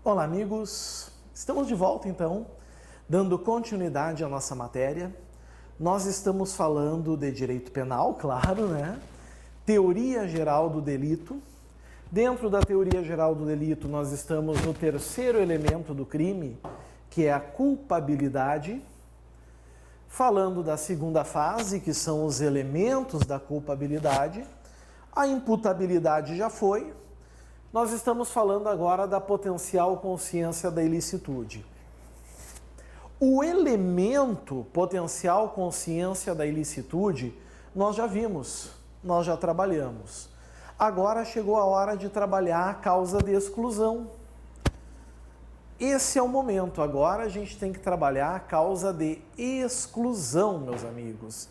Olá, amigos! Estamos de volta, então, dando continuidade à nossa matéria. Nós estamos falando de direito penal, claro, né? Teoria geral do delito. Dentro da teoria geral do delito, nós estamos no terceiro elemento do crime, que é a culpabilidade. Falando da segunda fase, que são os elementos da culpabilidade. A imputabilidade já foi. Nós estamos falando agora da potencial consciência da ilicitude. O elemento potencial consciência da ilicitude, nós já vimos, nós já trabalhamos. Agora chegou a hora de trabalhar a causa de exclusão. Esse é o momento, agora a gente tem que trabalhar a causa de exclusão, meus amigos.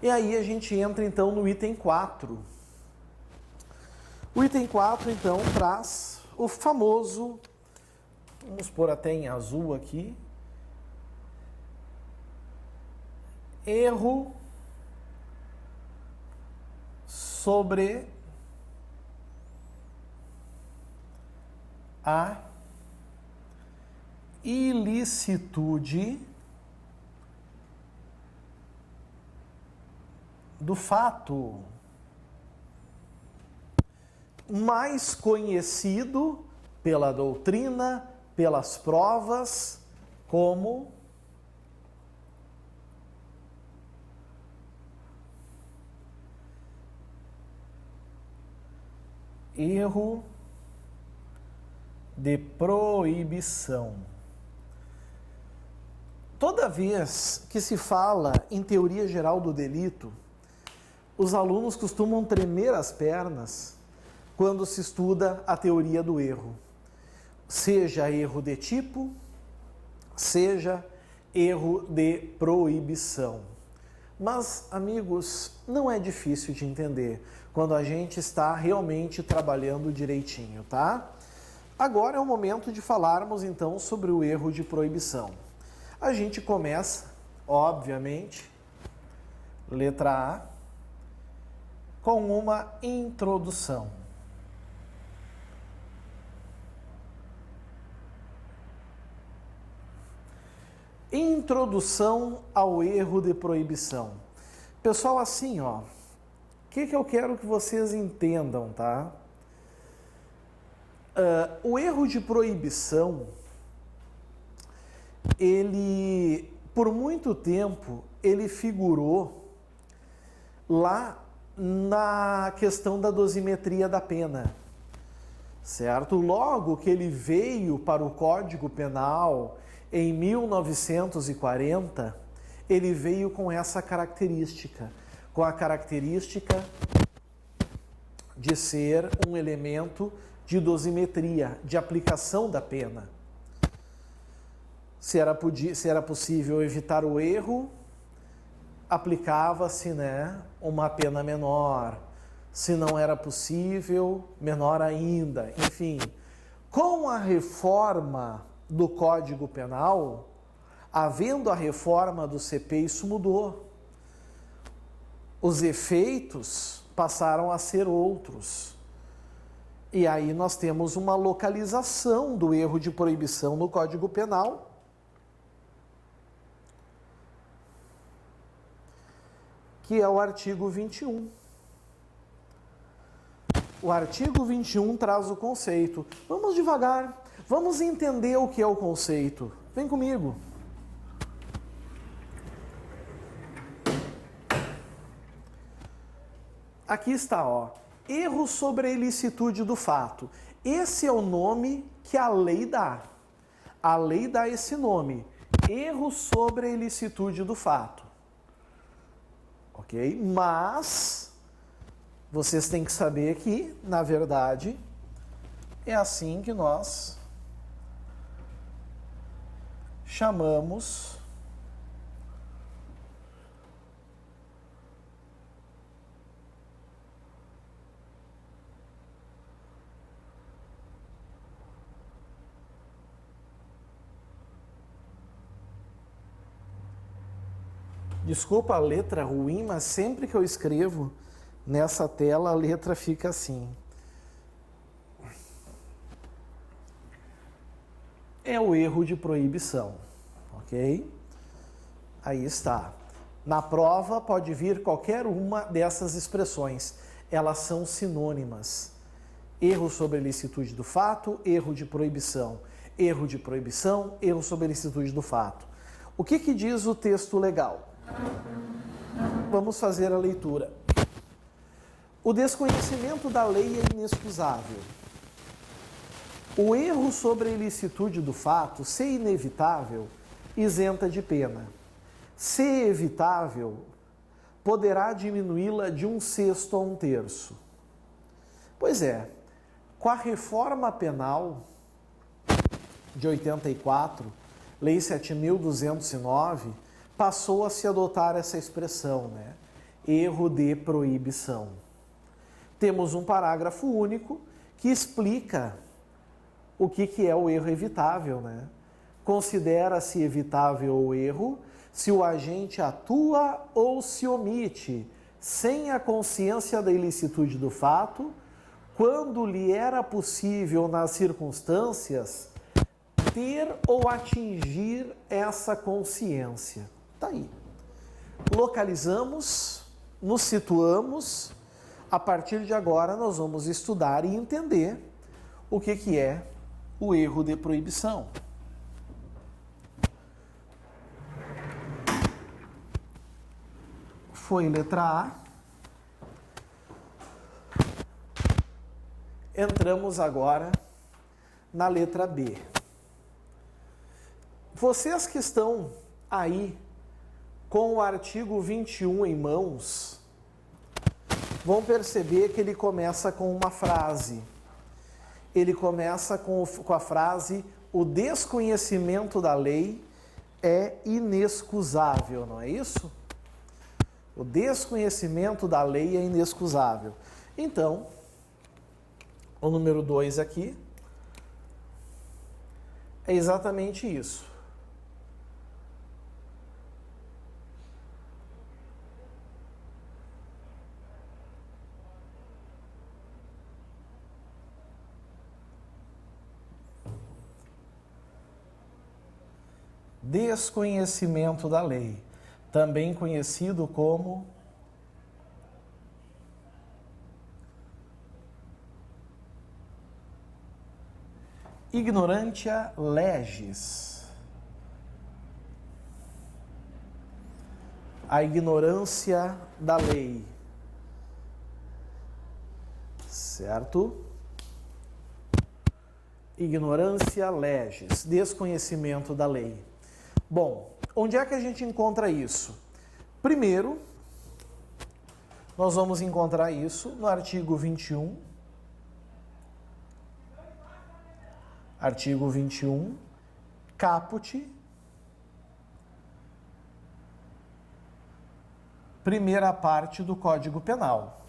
E aí a gente entra então no item 4. O item 4, então, traz o famoso, vamos pôr até em azul aqui, erro sobre a ilicitude do fato, mais conhecido pela doutrina, pelas provas, como erro de proibição. Toda vez que se fala em teoria geral do delito, os alunos costumam tremer as pernas quando se estuda a teoria do erro. Seja erro de tipo, seja erro de proibição. Mas, amigos, não é difícil de entender quando a gente está realmente trabalhando direitinho, tá? Agora é o momento de falarmos, então, sobre o erro de proibição. A gente começa, obviamente, letra A, com uma introdução. Introdução ao erro de proibição. Pessoal, assim, ó, o que eu quero que vocês entendam, tá? O erro de proibição, ele, por muito tempo, ele figurou lá na questão da dosimetria da pena, certo? Logo que ele veio para o Código Penal em 1940, ele veio com essa característica, com a característica de ser um elemento de dosimetria, de aplicação da pena. Se era possível evitar o erro, aplicava-se, né, uma pena menor. Se não era possível, menor ainda. Enfim, com a reforma do Código Penal, havendo a reforma do CP, isso mudou. Os efeitos passaram a ser outros. E aí nós temos uma localização do erro de proibição no Código Penal, que é o artigo 21. O artigo 21 traz o conceito. Vamos devagar, vamos entender o que é o conceito. Vem comigo. Aqui está, ó. Erro sobre a ilicitude do fato. Esse é o nome que a lei dá. A lei dá esse nome. Erro sobre a ilicitude do fato. Ok? Mas vocês têm que saber que, na verdade, é assim que nós chamamos desculpa a letra ruim, mas sempre que eu escrevo nessa tela a letra fica assim. é o erro de proibição, ok? Aí está. Na prova pode vir qualquer uma dessas expressões, elas são sinônimas. Erro sobre a ilicitude do fato, erro de proibição. Erro de proibição, erro sobre a ilicitude do fato. O que diz o texto legal? Vamos fazer a leitura. O desconhecimento da lei é inexcusável. O erro sobre a ilicitude do fato, se inevitável, isenta de pena. Se evitável, poderá diminuí-la de 1/6 a 1/3. Pois é, com a reforma penal de 84, Lei 7.209, passou a se adotar essa expressão, né? Erro de proibição. Temos um parágrafo único que explica o que é o erro evitável, né? Considera-se evitável o erro se o agente atua ou se omite, sem a consciência da ilicitude do fato, quando lhe era possível, nas circunstâncias, ter ou atingir essa consciência. Tá aí. Localizamos, nos situamos. A partir de agora, nós vamos estudar e entender o que é o erro de proibição. Foi letra A. Entramos agora na letra B. Vocês que estão aí com o artigo 21 em mãos, vão perceber que ele começa com uma frase. Ele começa com a frase: o desconhecimento da lei é inexcusável, não é isso? O desconhecimento da lei é inexcusável. Então, o número 2 aqui é exatamente isso. Desconhecimento da lei, também conhecido como ignorantia legis. A ignorância da lei. Certo? Ignorância legis, desconhecimento da lei. Bom, onde é que a gente encontra isso? Primeiro, nós vamos encontrar isso no artigo 21. Artigo 21, caput, primeira parte do Código Penal.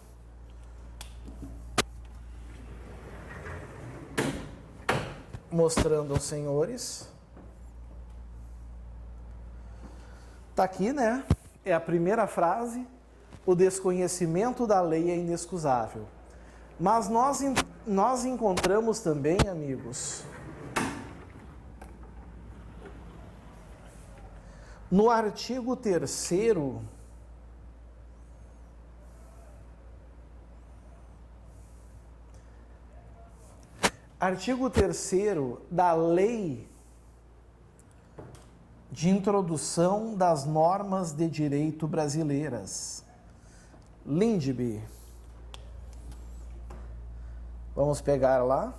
Mostrando aos senhores. Está aqui, né? É a primeira frase. O desconhecimento da lei é inexcusável. Mas nós encontramos também, amigos, no artigo 3º, artigo 3º da Lei de Introdução das Normas de Direito Brasileiras, LINDB. Vamos pegar lá.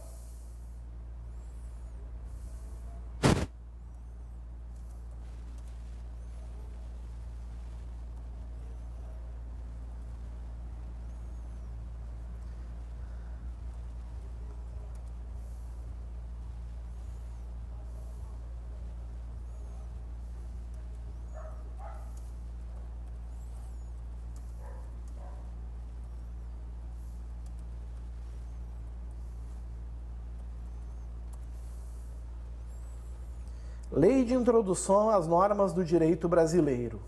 Lei de Introdução às Normas do Direito Brasileiro.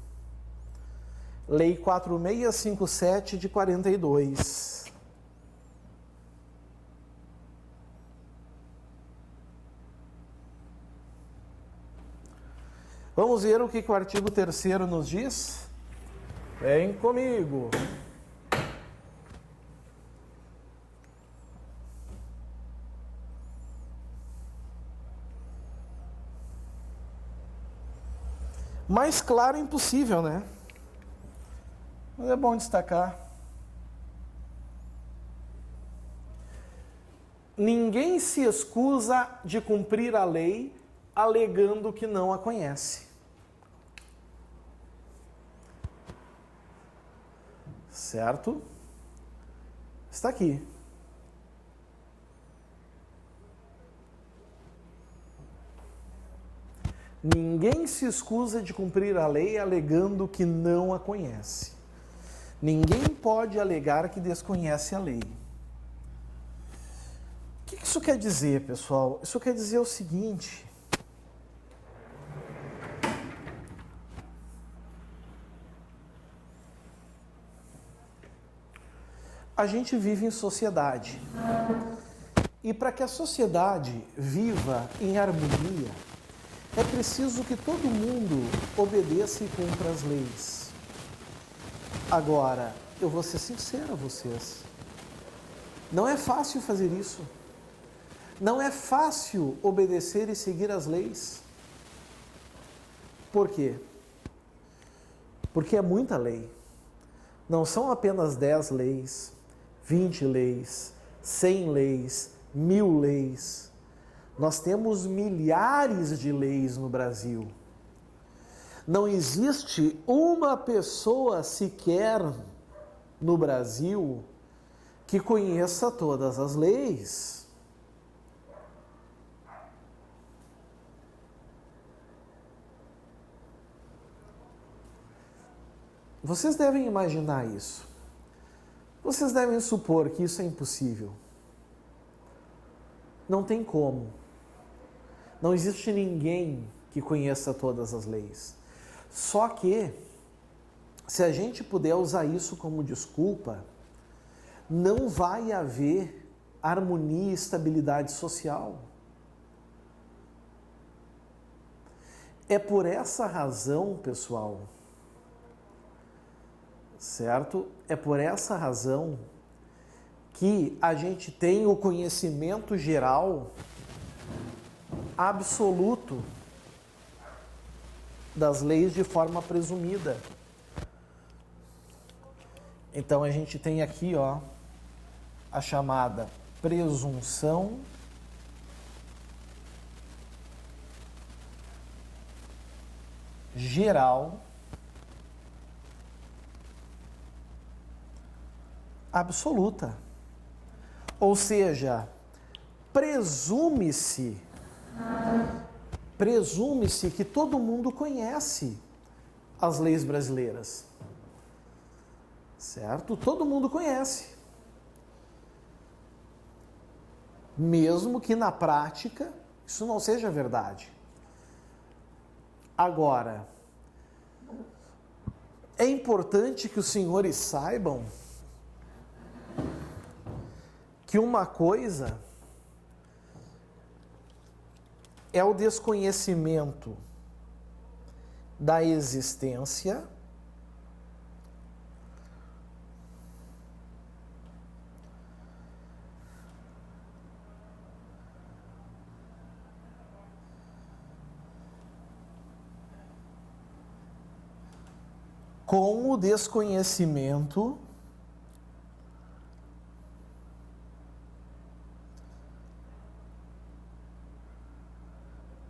Lei 4657 de 42. Vamos ver o que o artigo 3º nos diz? Vem comigo. Mais claro impossível, né? Mas é bom destacar. Ninguém se excusa de cumprir a lei alegando que não a conhece. Certo? Está aqui. Ninguém se excusa de cumprir a lei alegando que não a conhece. Ninguém pode alegar que desconhece a lei. O que isso quer dizer, pessoal? Isso quer dizer o seguinte: a gente vive em sociedade. E para que a sociedade viva em harmonia, é preciso que todo mundo obedeça e cumpra as leis. Agora, eu vou ser sincero a vocês. Não é fácil fazer isso. Não é fácil obedecer e seguir as leis. Por quê? Porque é muita lei. Não são apenas 10 leis, 20 leis, 100 leis, 1000 leis. Nós temos milhares de leis no Brasil. Não existe uma pessoa sequer no Brasil que conheça todas as leis. Vocês devem imaginar isso. Vocês devem supor que isso é impossível. Não tem como. Não existe ninguém que conheça todas as leis. Só que, se a gente puder usar isso como desculpa, não vai haver harmonia e estabilidade social. É por essa razão, pessoal, certo? É por essa razão que a gente tem o conhecimento geral absoluto das leis de forma presumida. Então a gente tem aqui, ó, a chamada presunção geral absoluta. Ou seja, presume-se que todo mundo conhece as leis brasileiras. Certo? Todo mundo conhece. Mesmo que na prática isso não seja verdade. Agora, é importante que os senhores saibam que uma coisa é o desconhecimento da existência com o desconhecimento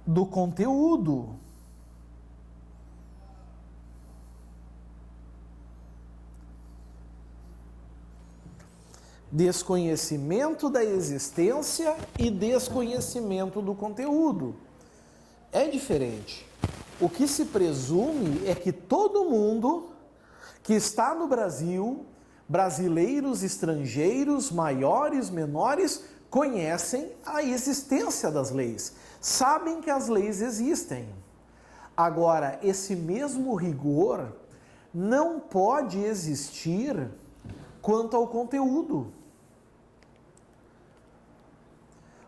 do conteúdo. Desconhecimento da existência e desconhecimento do conteúdo. É diferente. O que se presume é que todo mundo que está no Brasil, brasileiros, estrangeiros, maiores, menores, conhecem a existência das leis. Sabem que as leis existem. Agora, esse mesmo rigor não pode existir quanto ao conteúdo.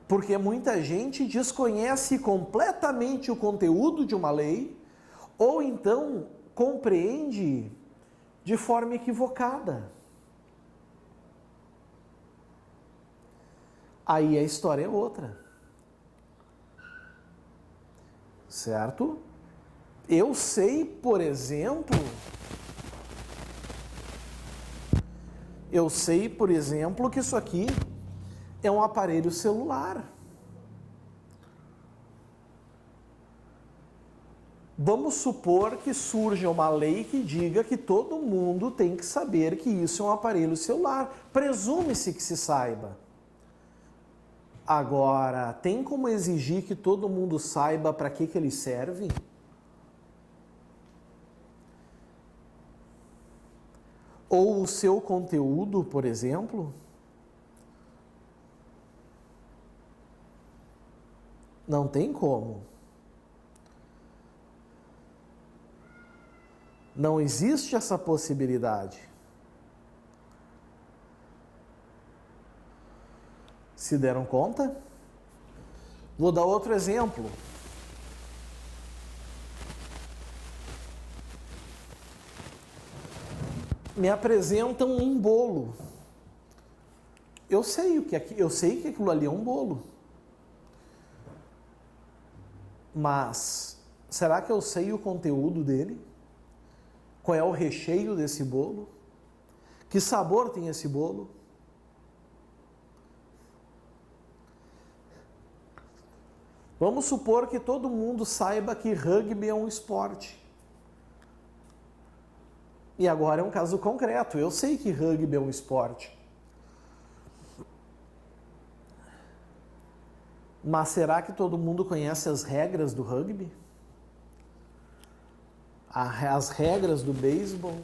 Porque muita gente desconhece completamente o conteúdo de uma lei, ou então compreende de forma equivocada. Aí a história é outra. Certo? Eu sei, por exemplo, que isso aqui é um aparelho celular. Vamos supor que surja uma lei que diga que todo mundo tem que saber que isso é um aparelho celular. Presume-se que se saiba. Agora, tem como exigir que todo mundo saiba para que ele serve? Ou o seu conteúdo, por exemplo? Não tem como. Não existe essa possibilidade. Se deram conta? Vou dar outro exemplo. Me apresentam um bolo. Eu sei que aquilo ali é um bolo. Mas será que eu sei o conteúdo dele? Qual é o recheio desse bolo? Que sabor tem esse bolo? Vamos supor que todo mundo saiba que rugby é um esporte. E agora é um caso concreto. Eu sei que rugby é um esporte. Mas será que todo mundo conhece as regras do rugby? As regras do beisebol?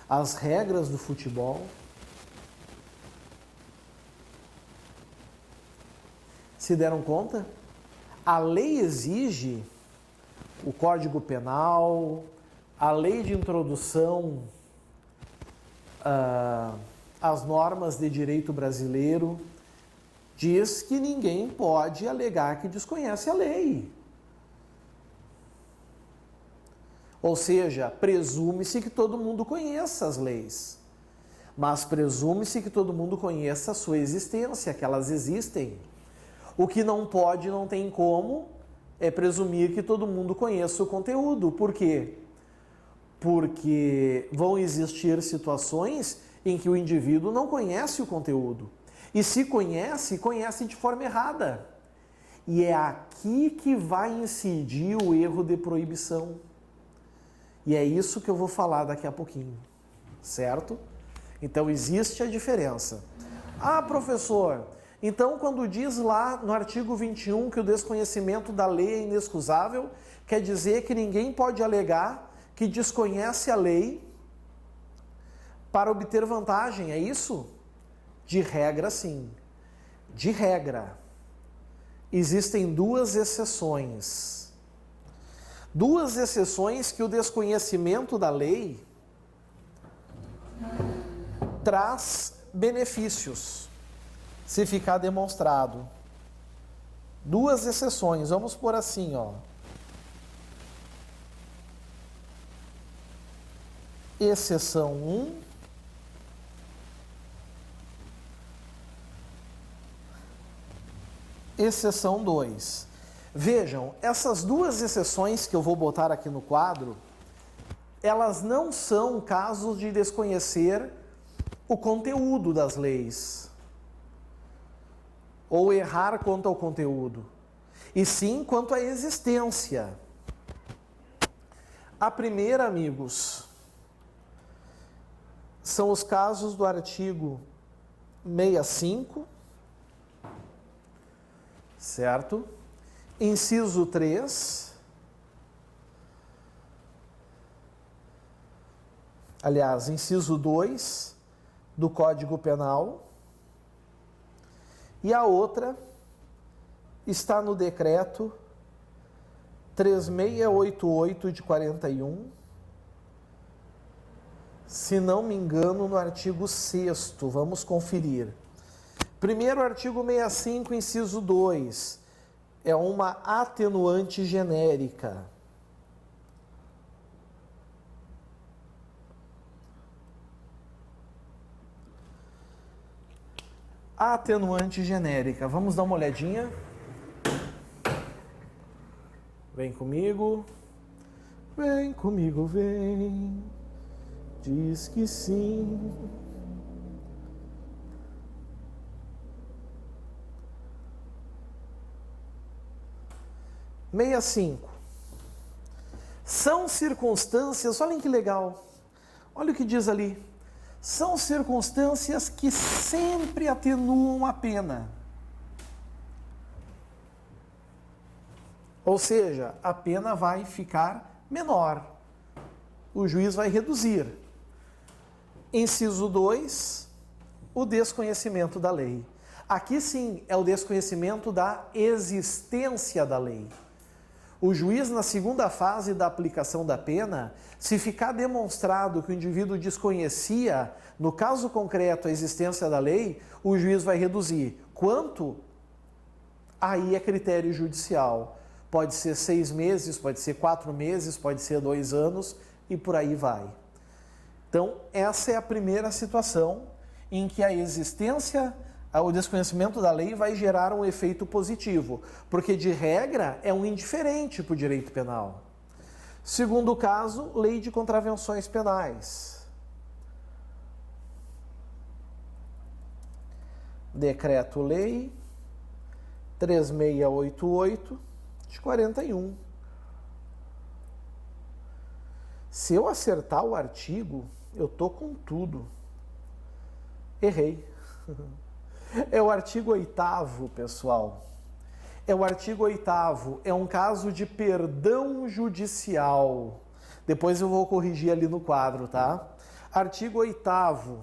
As regras do futebol? Se deram conta? A lei exige, o Código Penal, a lei de introdução às normas de direito brasileiro, diz que ninguém pode alegar que desconhece a lei. Ou seja, presume-se que todo mundo conheça as leis, mas presume-se que todo mundo conheça a sua existência, que elas existem. O que não pode, não tem como, é presumir que todo mundo conheça o conteúdo. Por quê? Porque vão existir situações em que o indivíduo não conhece o conteúdo. E se conhece, conhece de forma errada. E é aqui que vai incidir o erro de proibição. E é isso que eu vou falar daqui a pouquinho, certo? Então existe a diferença. Ah, professor, então quando diz lá no artigo 21 que o desconhecimento da lei é inexcusável, quer dizer que ninguém pode alegar que desconhece a lei para obter vantagem, é isso? De regra, sim. De regra. Existem duas exceções. Duas exceções que o desconhecimento da lei traz benefícios, se ficar demonstrado. Duas exceções, vamos por assim, ó. Exceção 1. Exceção 2. Vejam, essas duas exceções que eu vou botar aqui no quadro, elas não são casos de desconhecer o conteúdo das leis ou errar quanto ao conteúdo, e sim quanto à existência. A primeira, amigos, são os casos do artigo 65, certo? Inciso 3, aliás, inciso 2 do Código Penal, e a outra está no decreto 3688 de 41, se não me engano, no artigo 6º, vamos conferir. Primeiro, artigo 65, inciso 2, é uma atenuante genérica. Atenuante genérica. Vamos dar uma olhadinha. Vem comigo. Vem comigo, vem. Diz que sim. Meia cinco. São circunstâncias, olhem que legal. Olha o que diz ali. São circunstâncias que sempre atenuam a pena. Ou seja, a pena vai ficar menor. O juiz vai reduzir. Inciso 2, o desconhecimento da lei. Aqui sim é o desconhecimento da existência da lei. O juiz, na segunda fase da aplicação da pena, se ficar demonstrado que o indivíduo desconhecia, no caso concreto, a existência da lei, o juiz vai reduzir. Quanto? Aí é critério judicial. Pode ser 6 meses, pode ser 4 meses, pode ser 2 anos e por aí vai. Então, essa é a primeira situação em que a existência, o desconhecimento da lei vai gerar um efeito positivo, porque de regra é um indiferente para o direito penal. Segundo caso, lei de contravenções penais. Decreto-lei 3688 de 41. Se eu acertar o artigo, eu tô com tudo. Errei. É o artigo 8º, pessoal. É o artigo 8º. É um caso de perdão judicial. Depois eu vou corrigir ali no quadro, tá? Artigo 8º.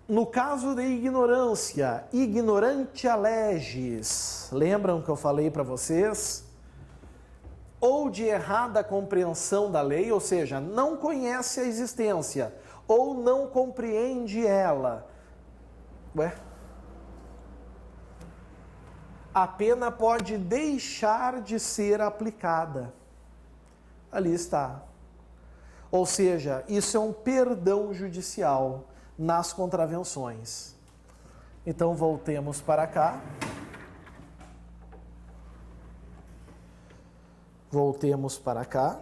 No caso de ignorância, ignorantia legis, lembram que eu falei para vocês? Ou de errada compreensão da lei, ou seja, não conhece a existência, ou não compreende ela. Ué? A pena pode deixar de ser aplicada. Ali está. Ou seja, isso é um perdão judicial nas contravenções. Então voltemos para cá. Voltemos para cá.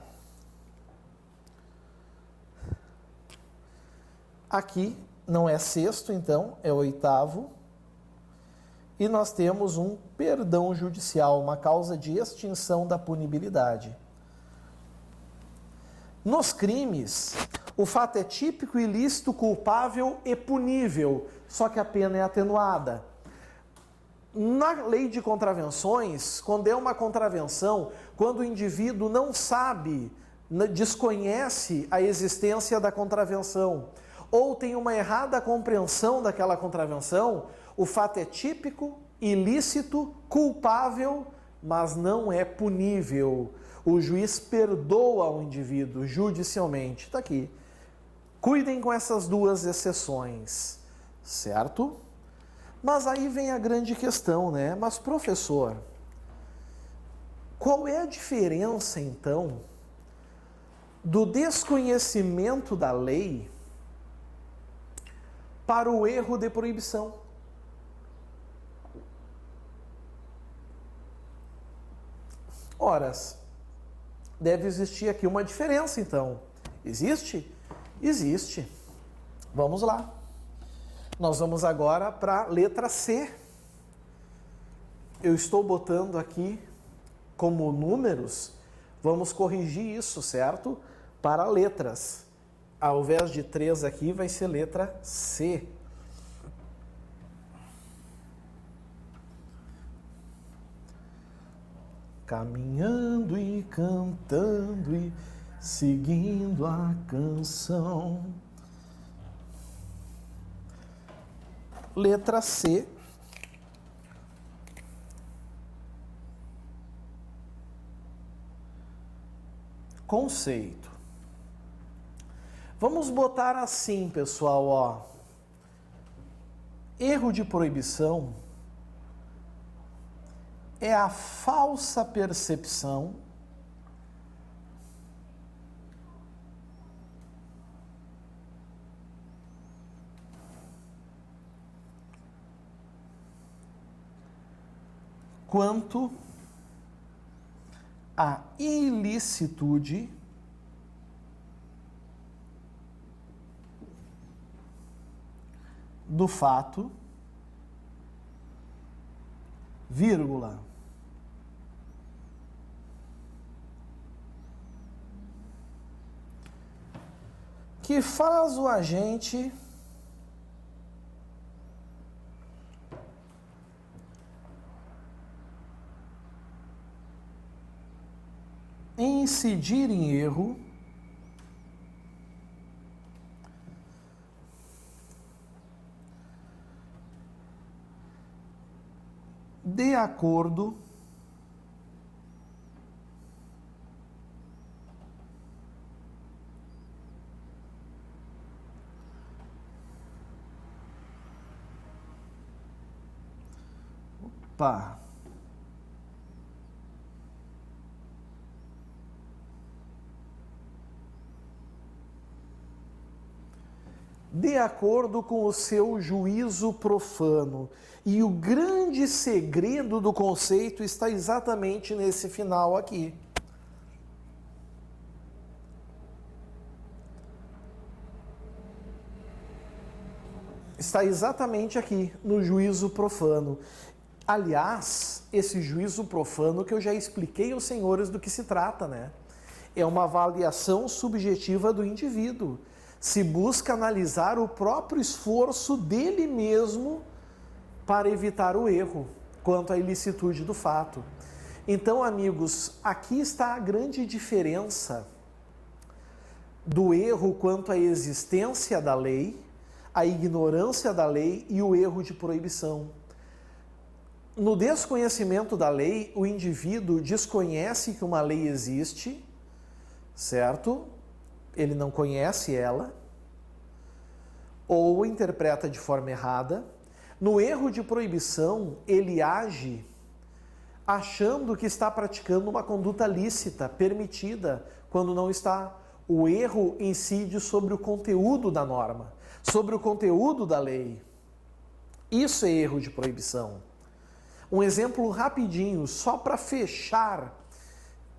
Aqui não é sexto, então é 8º. E nós temos um perdão judicial, uma causa de extinção da punibilidade. Nos crimes, o fato é típico, ilícito, culpável e punível, só que a pena é atenuada. Na lei de contravenções, quando é uma contravenção, quando o indivíduo não sabe, desconhece a existência da contravenção, ou tem uma errada compreensão daquela contravenção, o fato é típico, ilícito, culpável, mas não é punível. O juiz perdoa o indivíduo judicialmente. Está aqui. Cuidem com essas duas exceções, certo? Mas aí vem a grande questão, né? Mas, professor, qual é a diferença, então, do desconhecimento da lei para o erro de proibição? Ora, deve existir aqui uma diferença, então. Existe? Existe. Vamos lá. Nós vamos agora para a letra C. Eu estou botando aqui como números, vamos corrigir isso, certo? Para letras. Ao invés de 3 aqui, vai ser letra C. Caminhando e cantando e seguindo a canção. Letra C. Conceito. Vamos botar assim, pessoal, ó. Erro de proibição é a falsa percepção quanto à ilicitude do fato, vírgula, que faz o agente incidir em erro de acordo de acordo com o seu juízo profano. E o grande segredo do conceito está exatamente nesse final aqui. Está exatamente aqui, no juízo profano. Aliás, esse juízo profano que eu já expliquei aos senhores do que se trata, né? É uma avaliação subjetiva do indivíduo. Se busca analisar o próprio esforço dele mesmo para evitar o erro quanto à ilicitude do fato. Então, amigos, aqui está a grande diferença do erro quanto à existência da lei, a ignorância da lei e o erro de proibição. No desconhecimento da lei, o indivíduo desconhece que uma lei existe, certo? Ele não conhece ela, ou interpreta de forma errada. No erro de proibição, ele age achando que está praticando uma conduta lícita, permitida, quando não está. O erro incide sobre o conteúdo da norma, sobre o conteúdo da lei. Isso é erro de proibição. Um exemplo rapidinho, só para fechar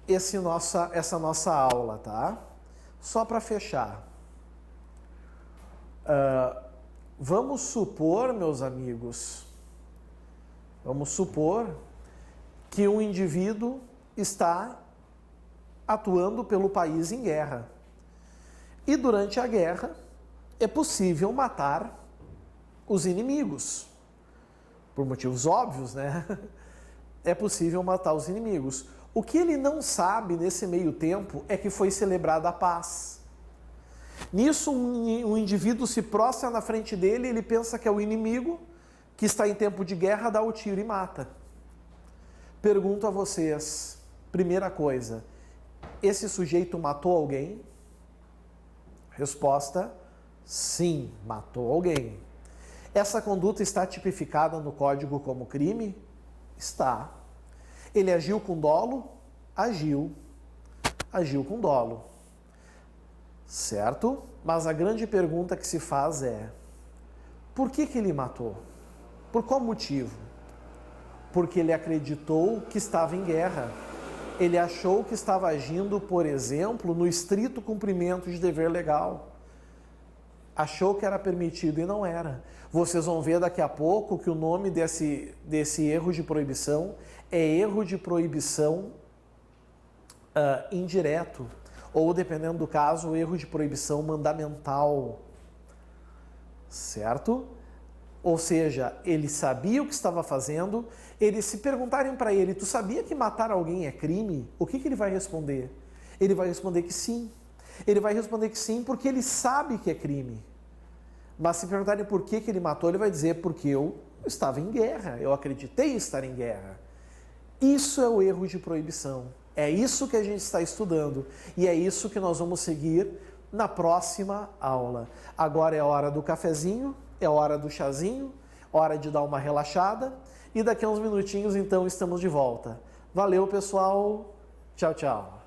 essa nossa aula, tá? Só para fechar. Vamos supor, meus amigos, vamos supor que um indivíduo está atuando pelo país em guerra. E durante a guerra é possível matar os inimigos. Por motivos óbvios, né? É possível matar os inimigos. O que ele não sabe nesse meio tempo é que foi celebrada a paz. Nisso, um indivíduo se prostra na frente dele, ele pensa que é o inimigo, que está em tempo de guerra, dá o tiro e mata. Pergunto a vocês, primeira coisa, esse sujeito matou alguém? Resposta, sim, matou alguém. Essa conduta está tipificada no Código como crime? Está. Ele agiu com dolo? Agiu. Agiu com dolo. Certo? Mas a grande pergunta que se faz é: por que ele matou? Por qual motivo? Porque ele acreditou que estava em guerra. Ele achou que estava agindo, por exemplo, no estrito cumprimento de dever legal. Achou que era permitido e não era. Vocês vão ver daqui a pouco que o nome desse erro de proibição é erro de proibição indireto. Ou, dependendo do caso, erro de proibição mandamental. Certo? Ou seja, ele sabia o que estava fazendo. Se perguntarem para ele, tu sabia que matar alguém é crime? O que ele vai responder? Ele vai responder que sim. Ele vai responder que sim porque ele sabe que é crime. Mas se perguntarem por que ele matou, ele vai dizer porque eu estava em guerra, eu acreditei estar em guerra. Isso é o erro de proibição. É isso que a gente está estudando e é isso que nós vamos seguir na próxima aula. Agora é hora do cafezinho, é hora do chazinho, hora de dar uma relaxada e daqui a uns minutinhos então estamos de volta. Valeu, pessoal. Tchau, tchau.